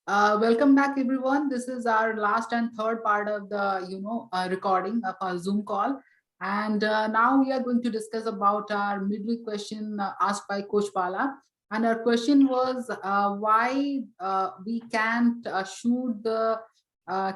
Welcome back, everyone. This is our last and third part of the, recording of our Zoom call. And now we are going to discuss about our midweek question asked by Coach Bala. And our question was why we can't shoot the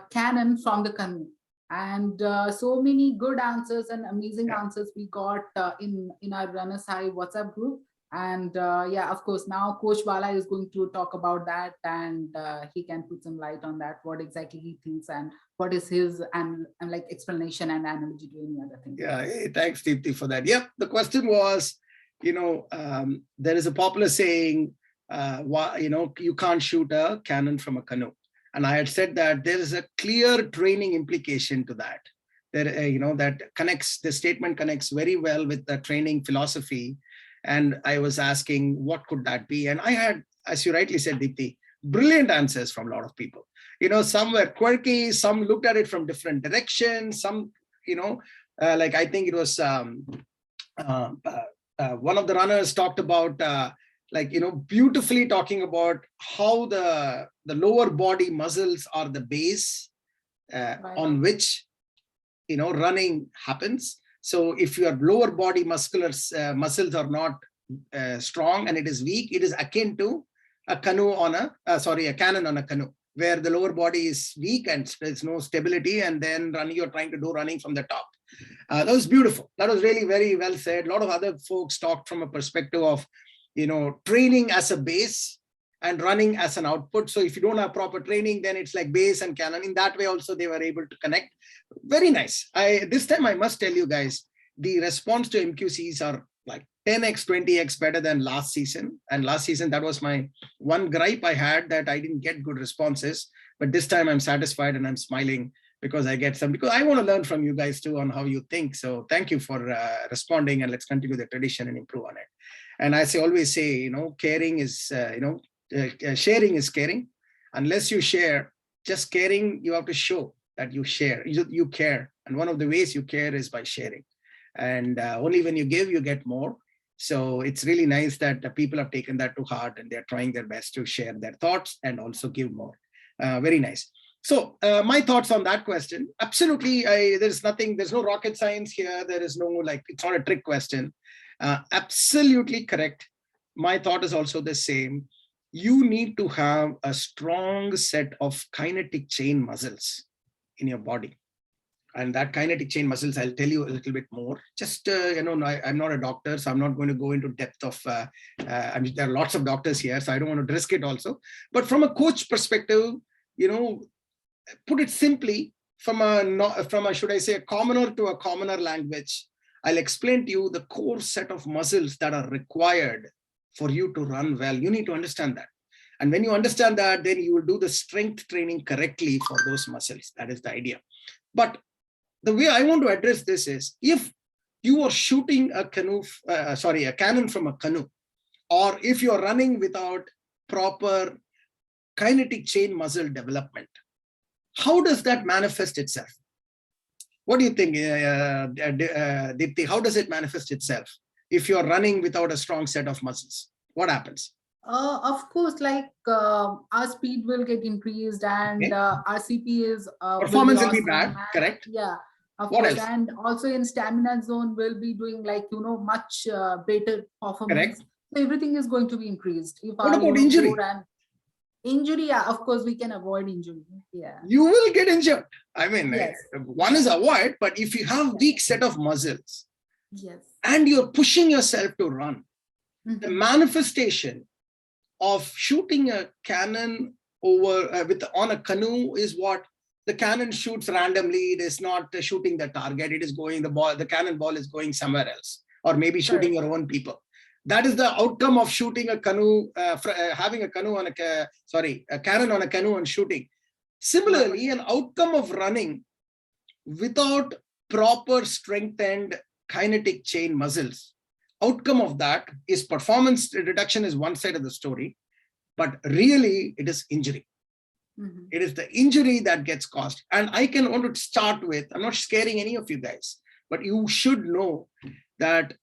cannon from the canoe. And so many good answers and amazing Yeah. answers we got in our Runners High WhatsApp group. And yeah, of course, now Coach Bala is going to talk about that, and he can put some light on that, what exactly he thinks and what is his and like explanation and analogy to any other thing. Yeah, thanks, Deepthi, for that. Yep, the question was, there is a popular saying, why, you can't shoot a cannon from a canoe. And I had said that there is a clear training implication to that. There, the statement connects very well with the training philosophy. And I was asking, what could that be? And I had, as you rightly said, Deepthi, brilliant answers from a lot of people. Some were quirky, some looked at it from different directions, some, like I think it was one of the runners talked about beautifully talking about how the lower body muscles are the base on which running happens. So if your lower body muscles are not strong and it is weak, it is akin to a canoe on a cannon on a canoe, where the lower body is weak and there's no stability, and then you're trying to do running from the top. That was beautiful. That was really very well said. A lot of other folks talked from a perspective of, training as a base and running as an output. So if you don't have proper training, then it's like base and cannon. In that way also, they were able to connect. Very nice. This time I must tell you guys, the response to MQCs are like 10x, 20x better than last season. And last season, that was my one gripe I had, that I didn't get good responses. But this time I'm satisfied and I'm smiling because I get some, because I want to learn from you guys too on how you think. So thank you for responding, and let's continue the tradition and improve on it. And as I always say, caring is, sharing is caring. Unless you share, just caring, you have to show that you share, you care. And one of the ways you care is by sharing. And only when you give, you get more. So it's really nice that people have taken that to heart and they're trying their best to share their thoughts and also give more. Very nice. So my thoughts on that question, absolutely, there's no rocket science here. There is no, it's not a trick question. Absolutely correct. My thought is also the same. You need to have a strong set of kinetic chain muscles in your body. And that kinetic chain muscles, I'll tell you a little bit more. Just, I'm not a doctor, so I'm not going to go into depth of, there are lots of doctors here, so I don't want to risk it also. But from a coach perspective, put it simply, from a, should I say, a commoner to a commoner language, I'll explain to you the core set of muscles that are required for you to run well. You need to understand that. And when you understand that, then you will do the strength training correctly for those muscles. That is the idea. But the way I want to address this is, if you are shooting a cannon from a canoe, or if you're running without proper kinetic chain muscle development, how does that manifest itself? What do you think, Deepthi? How does it manifest itself if you're running without a strong set of muscles? What happens? Of course, our speed will get increased, and Okay. our CP is Performance will be awesome, bad, correct? Yeah, of What course, else? and also in stamina zone we'll be doing much better performance. Correct. So everything is going to be increased. If What our about injury? core and injury, yeah, of course we can avoid injury. Yeah, you will get injured. I mean, yes, one is avoid, but if you have weak set of muscles, yes, and you're pushing yourself to run, the manifestation of shooting a cannon over on a canoe is what the cannon shoots randomly. It is not shooting the target. It is going, the cannonball is going somewhere else, or maybe shooting your own people. That is the outcome of shooting a canoe, having a canoe on a cannon on a canoe and shooting. Similarly, an outcome of running without proper strengthened kinetic chain muscles, outcome of that is performance reduction is one side of the story, but really it is injury. It is the injury that gets caused. And I can want to start with, I'm not scaring any of you guys, but you should know that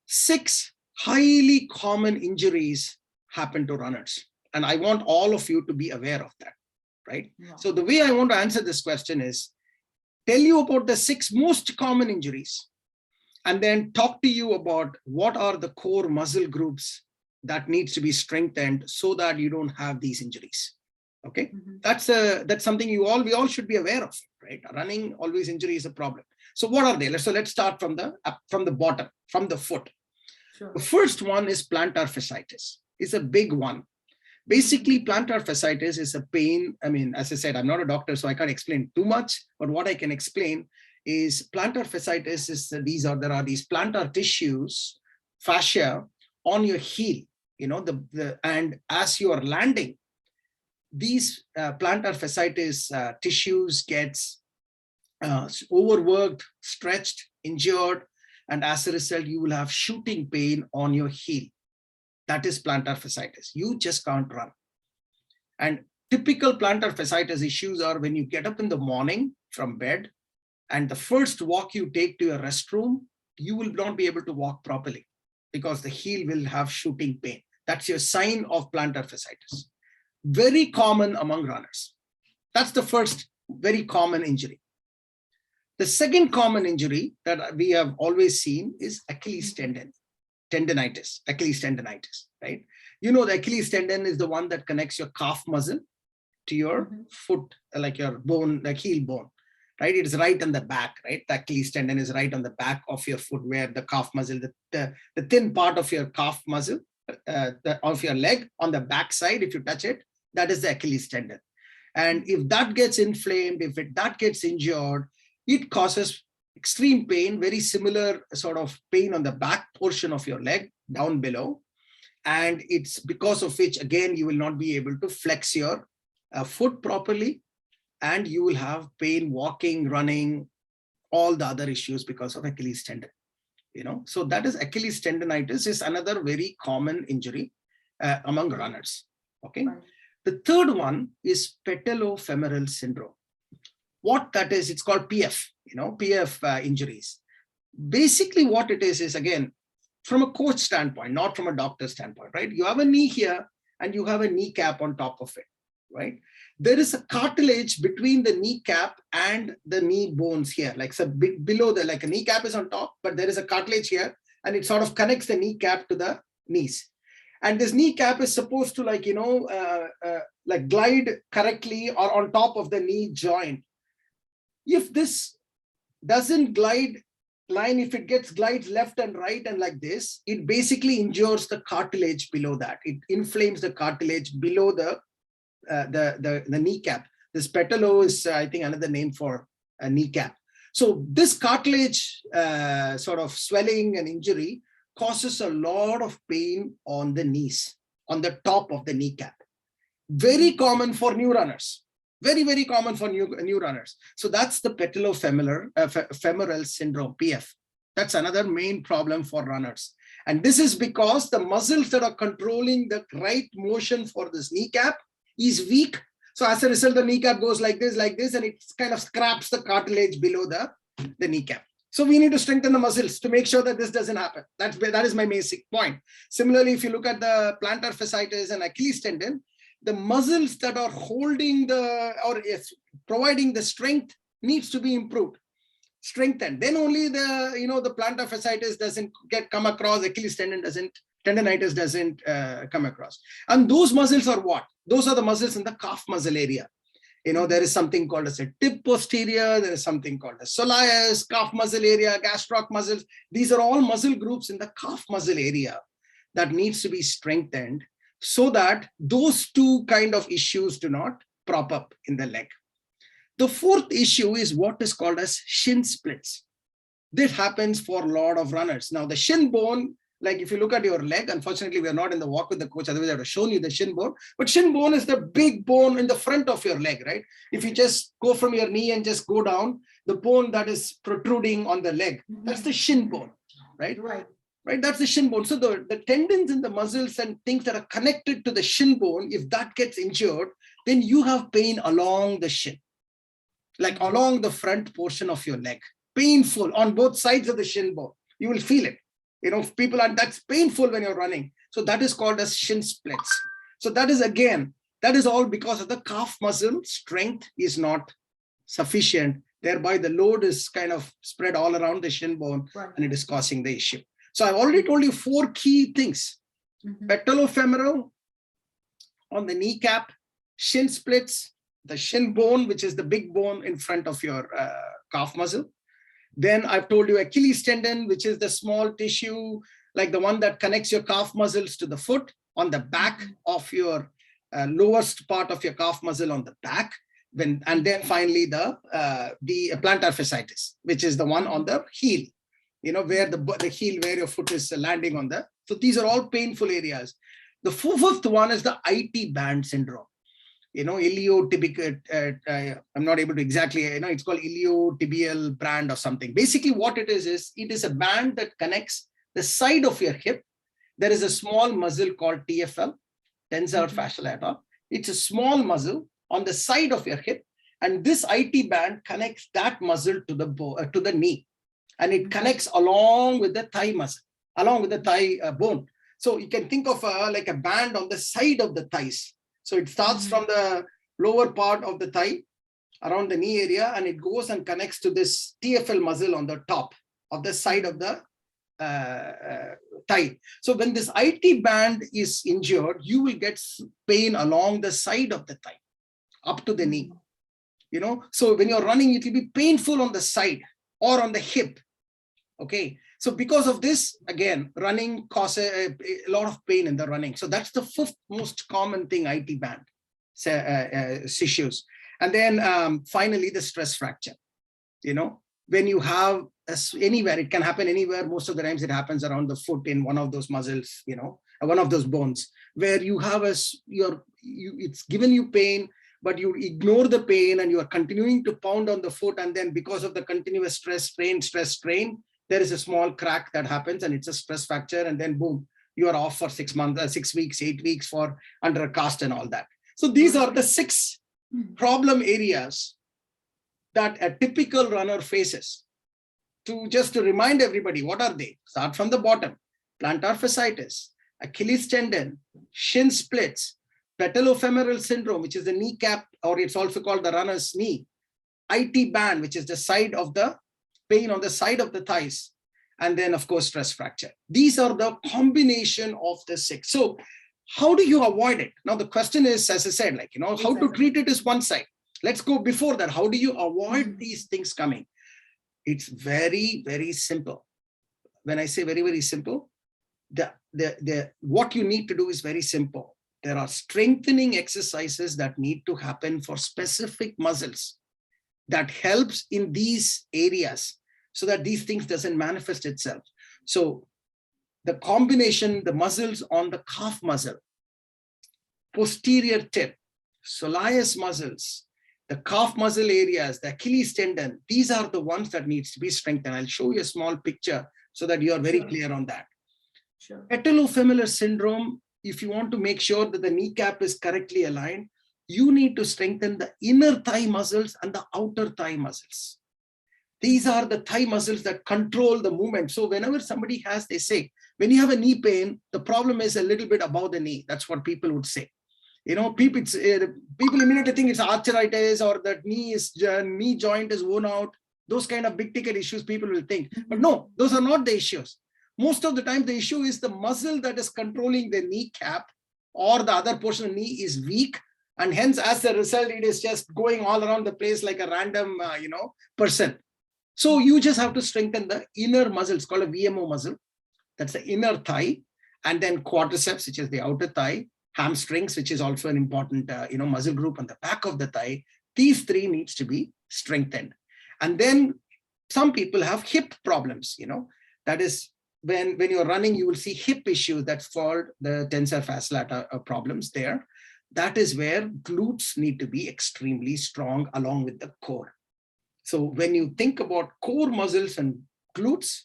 6 highly common injuries happen to runners. And I want all of you to be aware of that, right? Yeah. So the way I want to answer this question is tell you about the 6 most common injuries, and then talk to you about what are the core muscle groups that needs to be strengthened so that you don't have these injuries. Okay, that's something we all should be aware of, right? Running, always injury is a problem. So what are they? Let's start from the bottom, from the foot. Sure. The first one is plantar fasciitis. It's a big one. Basically, plantar fasciitis is a pain. I mean, as I said, I'm not a doctor, so I can't explain too much, but what I can explain is plantar fasciitis is there are these plantar tissues, fascia on your heel, and as you are landing, these plantar fasciitis tissues gets overworked, stretched, injured, and as a result, you will have shooting pain on your heel. That is plantar fasciitis. You just can't run. And typical plantar fasciitis issues are when you get up in the morning from bed and the first walk you take to your restroom, you will not be able to walk properly because the heel will have shooting pain. That's your sign of plantar fasciitis. Very common among runners. That's the first very common injury. The second common injury that we have always seen is Achilles tendonitis, Achilles tendonitis, right? You know, the Achilles tendon is the one that connects your calf muscle to your foot, like your bone, like heel bone, right? It is right on the back, right? The Achilles tendon is right on the back of your foot where the calf muscle, the thin part of your calf muscle, of your leg on the back side, if you touch it, that is the Achilles tendon. And if that gets inflamed, that gets injured, it causes extreme pain, very similar sort of pain on the back portion of your leg down below. And it's because of which, again, you will not be able to flex your foot properly, and you will have pain walking, running, all the other issues because of Achilles tendon. So that is Achilles tendonitis is another very common injury among runners. Okay. Right. The third one is patellofemoral syndrome. What that is, it's called PF, PF injuries. Basically what it is again, from a coach standpoint, not from a doctor standpoint, right? You have a knee here and you have a kneecap on top of it, right? There is a cartilage between the kneecap and the knee bones here, like a bit below like a kneecap is on top, but there is a cartilage here and it sort of connects the kneecap to the knees. And this kneecap is supposed to like glide correctly or on top of the knee joint. If this doesn't if it glides left and right and like this, it basically injures the cartilage below that. It inflames the cartilage below the kneecap. This patello is, I think, another name for a kneecap. So this cartilage sort of swelling and injury causes a lot of pain on the knees, on the top of the kneecap. Very common for new runners. Very, very common for new runners. So that's the patellofemoral syndrome, PF. That's another main problem for runners. And this is because the muscles that are controlling the right motion for this kneecap is weak. So as a result, the kneecap goes like this, and it kind of scraps the cartilage below the kneecap. So we need to strengthen the muscles to make sure that this doesn't happen. That is my basic point. Similarly, if you look at the plantar fasciitis and Achilles tendon, the muscles that are holding providing the strength needs to be improved, strengthened. Then only the plantar fasciitis doesn't come across, Achilles tendonitis doesn't come across. And those muscles are what? Those are the muscles in the calf muscle area. There is something called as a tib posterior, there is something called a soleus, calf muscle area, gastroc muscles. These are all muscle groups in the calf muscle area that needs to be strengthened so that those two kind of issues do not prop up in the leg. The fourth issue is what is called as shin splits. This happens for a lot of runners. Now the shin bone, like if you look at your leg, unfortunately we are not in the walk with the coach, otherwise I would have shown you the shin bone, but shin bone is the big bone in the front of your leg, right? If you just go from your knee and just go down, the bone that is protruding on the leg, that's the shin bone, right? Right, that's the shin bone. So the tendons and the muscles and things that are connected to the shin bone, if that gets injured, then you have pain along the shin, like along the front portion of your leg. Painful on both sides of the shin bone. You will feel it. That's painful when you're running. So that is called as shin splits. So that is, again, that is all because of the calf muscle strength is not sufficient. Thereby the load is kind of spread all around the shin bone, Right. and it is causing the issue. So I've already told you 4 key things. Patellofemoral on the kneecap, shin splits, the shin bone, which is the big bone in front of your calf muscle. Then I've told you Achilles tendon, which is the small tissue, like the one that connects your calf muscles to the foot, on the back of your lowest part of your calf muscle on the back. And then finally the plantar fasciitis, which is the one on the heel, where the heel, where your foot is landing on the. So these are all painful areas. The fifth one is the IT band syndrome. Iliotibial, I'm not able to exactly, it's called iliotibial band or something. Basically what it is it is a band that connects the side of your hip. There is a small muscle called TFL, tensor fascial lata. It's a small muscle on the side of your hip, and this IT band connects that muscle to the knee, and it connects along with the thigh muscle, along with the thigh bone. So you can think of like a band on the side of the thighs. So it starts from the lower part of the thigh around the knee area, and it goes and connects to this TFL muscle on the top of the side of the thigh. So when this IT band is injured, you will get pain along the side of the thigh up to the knee. So when you're running, it will be painful on the side or on the hip. Okay. So because of this, again, running causes a lot of pain in the running. So that's the 5th most common thing, IT band issues. And then finally, the stress fracture. When you have anywhere, it can happen anywhere. Most of the times it happens around the foot in one of those muscles, one of those bones, where you have it's given you pain, but you ignore the pain and you are continuing to pound on the foot. And then because of the continuous stress, strain, there is a small crack that happens, and it's a stress fracture. And then boom, you are off for 6 months, 6 weeks, 8 weeks for under a cast and all that. So these are the 6 problem areas that a typical runner faces. Just to remind everybody, what are they? Start from the bottom: plantar fasciitis, Achilles tendon, shin splits, patellofemoral syndrome, which is the kneecap, or it's also called the runner's knee, IT band, which is the side of the pain on the side of the thighs, and then of course stress fracture. These are the combination of the 6. So how do you avoid it? Now the question is, as I said, how to treat it is one side. Let's go before that. How do you avoid these things coming? It's very, very simple. When I say very, very simple, what you need to do is very simple. There are strengthening exercises that need to happen for specific muscles that helps in these areas so that these things doesn't manifest itself. So the combination, the muscles on the calf muscle, posterior tip, soleus muscles, the calf muscle areas, the Achilles tendon, these are the ones that needs to be strengthened. I'll show you a small picture so that you are very clear on that. Sure. Patellofemoral syndrome, if you want to make sure that the kneecap is correctly aligned, you need to strengthen the inner thigh muscles and the outer thigh muscles. These are the thigh muscles that control the movement. So whenever somebody has, they say, when you have a knee pain, the problem is a little bit above the knee. That's what people would say. People immediately think it's arthritis or that knee joint is worn out. Those kind of big ticket issues people will think. But no, those are not the issues. Most of the time, the issue is the muscle that is controlling the kneecap or the other portion of the knee is weak. And hence, as a result, it is just going all around the place like a random, person. So you just have to strengthen the inner muscles called a VMO muscle. That's the inner thigh. And then quadriceps, which is the outer thigh. Hamstrings, which is also an important, muscle group on the back of the thigh. These 3 needs to be strengthened. And then some people have hip problems, that is when you're running, you will see hip issues. That's called the tensor fascial lata problems there. That is where glutes need to be extremely strong along with the core. So when you think about core muscles and glutes,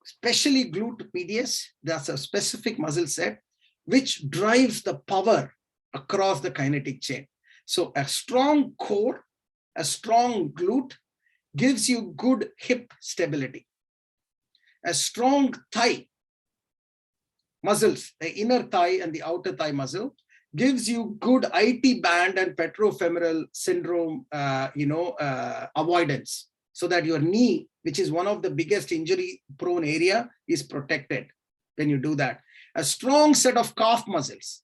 especially glute medius, that's a specific muscle set which drives the power across the kinetic chain. So a strong core, a strong glute gives you good hip stability. A strong thigh muscles, the inner thigh and the outer thigh muscle, gives you good IT band and petrofemoral syndrome, avoidance, so that your knee, which is one of the biggest injury prone area, is protected when you do that. A strong set of calf muscles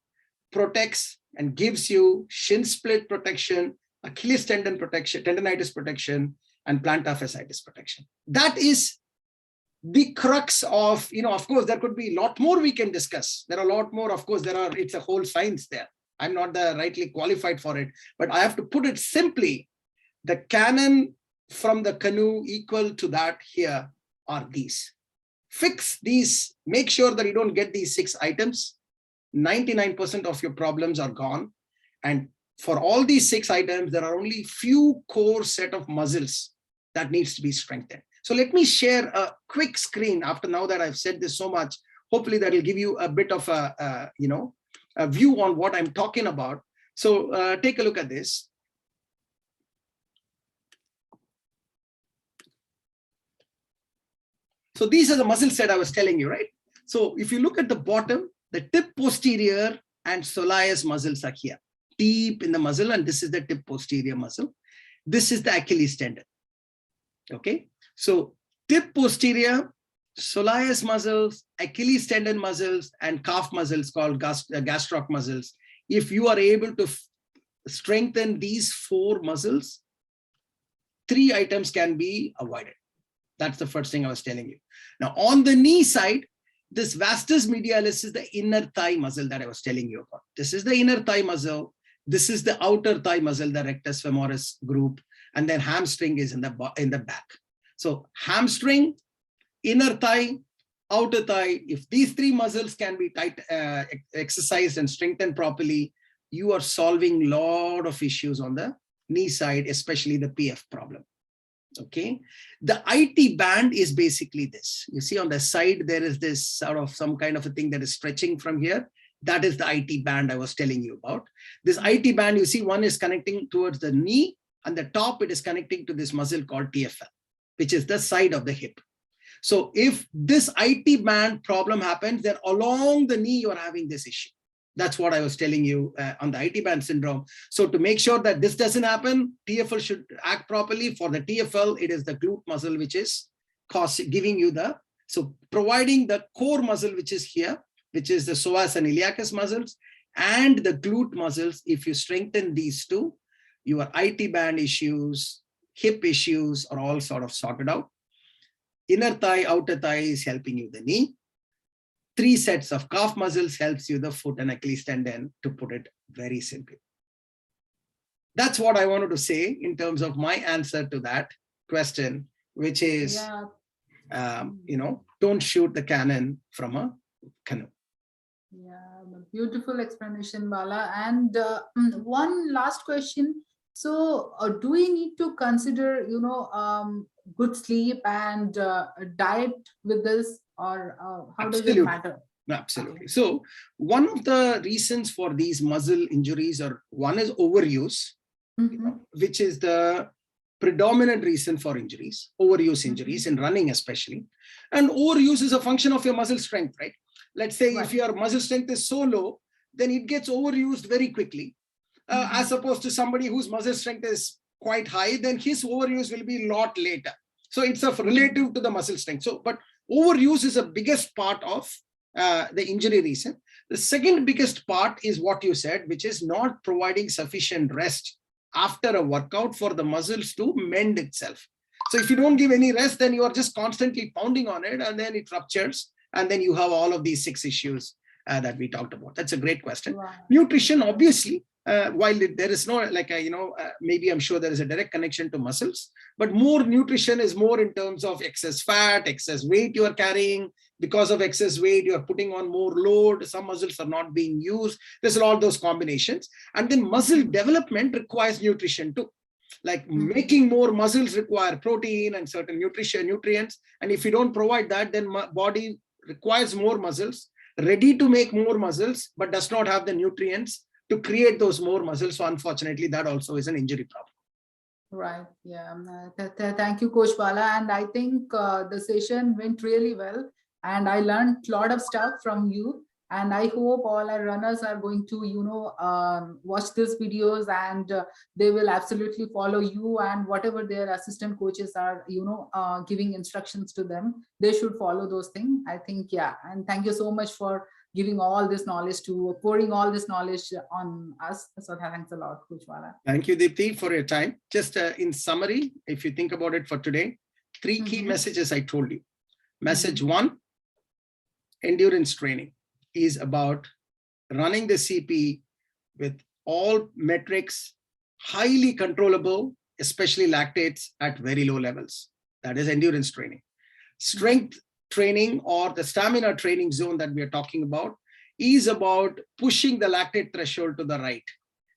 protects and gives you shin split protection, Achilles tendon protection, tendonitis protection, and plantar fasciitis protection. That is the crux of, of course, there could be a lot more we can discuss. There are a lot more, of course, it's a whole science there. I'm not the rightly qualified for it, but I have to put it simply. The canon from the canoe equal to that here are these. Fix these, make sure that you don't get these 6 items. 99% of your problems are gone. And for all these 6 items, there are only few core set of muscles that needs to be strengthened. So let me share a quick screen after, now that I've said this so much. Hopefully that will give you a bit of a view on what I'm talking about. So take a look at this. So these are the muscle set I was telling you, right? So if you look at the bottom, the tip posterior and soleus muscles are here, deep in the muscle, and this is the tip posterior muscle. This is the Achilles tendon. Okay, so tip posterior, soleus muscles, Achilles tendon muscles, and calf muscles called gastroc muscles. If you are able to strengthen these 4 muscles, 3 items can be avoided. That's the first thing I was telling you. Now, on the knee side, this vastus medialis is the inner thigh muscle that I was telling you about. This is the inner thigh muscle. This is the outer thigh muscle, the rectus femoris group. And then hamstring is in the back. So hamstring, inner thigh, outer thigh, if these 3 muscles can be exercised and strengthened properly, you are solving a lot of issues on the knee side, especially the PF problem. Okay, the IT band is basically this. You see on the side, there is this sort of some kind of a thing that is stretching from here. That is the IT band I was telling you about. This IT band, you see, one is connecting towards the knee, and the top, it is connecting to this muscle called TFL, which is the side of the hip. So if this IT band problem happens, then along the knee, you are having this issue. That's what I was telling you on the IT band syndrome. So to make sure that this doesn't happen, TFL should act properly. For the TFL, it is the glute muscle, which is giving you providing the core muscle, which is here, which is the psoas and iliacus muscles, and the glute muscles. If you strengthen these 2, your IT band issues, hip issues are all sort of sorted out. Inner thigh, outer thigh is helping you the knee. 3 sets of calf muscles helps you the foot and Achilles tendon, to put it very simply. That's what I wanted to say in terms of my answer to that question, which is, don't shoot the cannon from a canoe. Yeah, beautiful explanation, Bala. And one last question. So do we need to consider, good sleep and diet with this, or how does it matter? Absolutely. So one of the reasons for these muscle injuries one is overuse, which is the predominant reason for injuries, overuse injuries in running especially. And overuse is a function of your muscle strength, right? Let's say if your muscle strength is so low, then it gets overused very quickly. As opposed to somebody whose muscle strength is quite high, then his overuse will be a lot later. So it's relative to the muscle strength. So, but overuse is the biggest part of the injury reason. The second biggest part is what you said, which is not providing sufficient rest after a workout for the muscles to mend itself. So if you don't give any rest, then you are just constantly pounding on it, and then it ruptures, and then you have all of these 6 issues that we talked about. That's a great question. Wow. Nutrition, obviously, while there is no, maybe I'm sure there is a direct connection to muscles, but more nutrition is more in terms of excess fat, excess weight you are carrying. Because of excess weight, you are putting on more load. Some muscles are not being used. There's all those combinations. And then muscle development requires nutrition too. Like making more muscles require protein and certain nutrients. And if you don't provide that, then body requires more muscles, ready to make more muscles, but does not have the nutrients to create those more muscles. So unfortunately, that also is an injury problem. Right. Yeah. Thank you, Coach Bala. And I think the session went really well. And I learned a lot of stuff from you. And I hope all our runners are going to, watch these videos, and they will absolutely follow you, and whatever their assistant coaches are, giving instructions to them, they should follow those things. I think, yeah. And thank you so much for giving all this knowledge pouring all this knowledge on us. So thanks a lot, Coach Bala. Thank you, Deepti, for your time. Just in summary, if you think about it for today, 3 key messages I told you. Message 1, endurance training is about running the CP with all metrics, highly controllable, especially lactates at very low levels. That is endurance training. Strength training, or the stamina training zone that we are talking about, is about pushing the lactate threshold to the right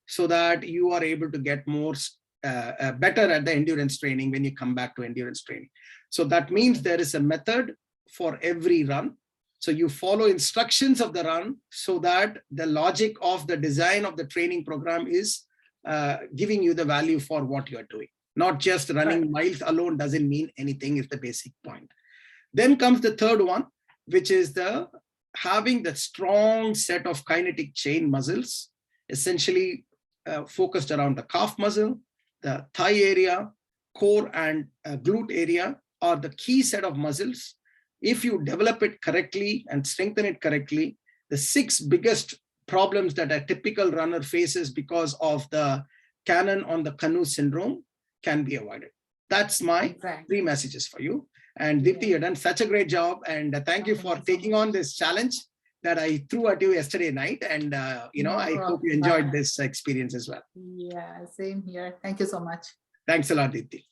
so that you are able to get more better at the endurance training when you come back to endurance training. So that means there is a method for every run. So you follow instructions of the run so that the logic of the design of the training program is giving you the value for what you're doing. Not just running miles alone doesn't mean anything, is the basic point. Then comes the third one, which is having the strong set of kinetic chain muscles, essentially focused around the calf muscle, the thigh area, core and glute area are the key set of muscles. If you develop it correctly and strengthen it correctly, the 6 biggest problems that a typical runner faces because of the cannon on the canoe syndrome can be avoided. That's my 3 messages for you. And Deepti, you've done such a great job. And thank you for taking on this challenge that I threw at you yesterday night. And, I hope you enjoyed this experience as well. Yeah, same here. Thank you so much. Thanks a lot, Deepti.